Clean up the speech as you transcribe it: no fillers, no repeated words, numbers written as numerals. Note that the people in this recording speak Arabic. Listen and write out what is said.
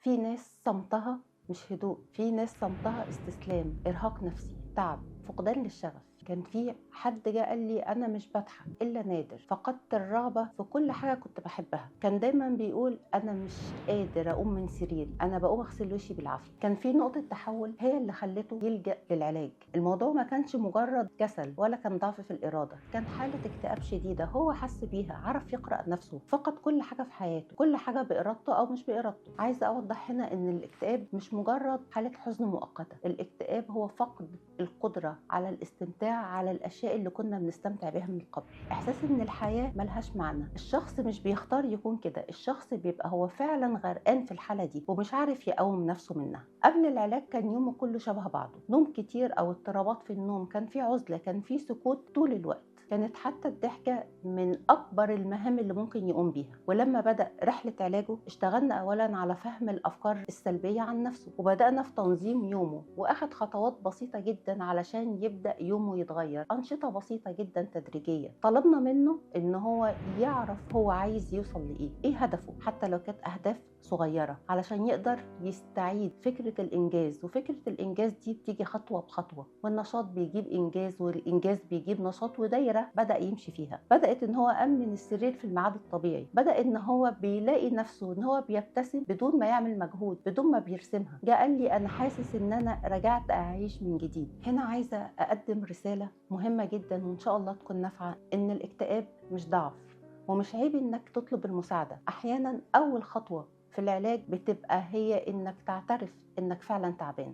في ناس صمتها مش هدوء، في ناس صمتها استسلام، إرهاق نفسي، تعب، فقدان للشغف. كان في حد جه قال لي أنا مش بضحك إلا نادر، فقدت الرغبة في كل حاجة كنت بحبها. كان دايما بيقول أنا مش قادر أقوم من سريري، أنا بقوم أغسل وشي بالعافية. كان في نقطة تحول هي اللي خلته يلجأ للعلاج. الموضوع ما كانش مجرد كسل ولا كان ضعف في الإرادة، كان حالة اكتئاب شديدة هو حس بيها، عرف يقرأ نفسه، فقد كل حاجة في حياته، كل حاجة بإرادته أو مش بإرادته. عايزة أوضح هنا إن الاكتئاب مش مجرد حالة حزن مؤقتة، الاكتئاب هو فقد القدرة على الاستمتاع على الأشياء اللي كنا بنستمتع بها من قبل، إحساس إن الحياة ملهاش معنى. الشخص مش بيختار يكون كده، الشخص بيبقى هو فعلا غرقان في الحالة دي ومش عارف يقوم نفسه منها. قبل العلاج كان يومه كله شبه بعضه، نوم كتير أو اضطرابات في النوم، كان في عزلة، كان في سكوت طول الوقت، كانت حتى الضحكة من أكبر المهام اللي ممكن يقوم بيها. ولما بدأ رحلة علاجه اشتغلنا أولا على فهم الأفكار السلبية عن نفسه، وبدأنا في تنظيم يومه، وأخد خطوات بسيطة جدا علشان يبدأ يومه يتغير، أنشطة بسيطة جدا تدريجية. طلبنا منه إن هو يعرف هو عايز يوصل لإيه، إيه هدفه، حتى لو كانت أهداف صغيرة، علشان يقدر يستعيد فكرة الإنجاز. وفكرة الإنجاز دي بتيجي خطوة بخطوة، والنشاط بيجيب إنجاز، والإنجاز بيجيب نشاط، ودايرة بدأ يمشي فيها. بدأت إن هو قام من السرير في الميعاد الطبيعي، بدأ إن هو بيلاقي نفسه إن هو بيبتسم بدون ما يعمل مجهود، بدون ما بيرسمها. جاء قال لي أنا حاسس إن أنا رجعت أعيش من جديد. هنا عايزة أقدم رسالة مهمة جدا وإن شاء الله تكون نافعة، إن الاكتئاب مش ضعف، ومش عيب إنك تطلب المساعدة. أحيانا أول خطوة في العلاج بتبقى هي إنك تعترف إنك فعلا تعبان.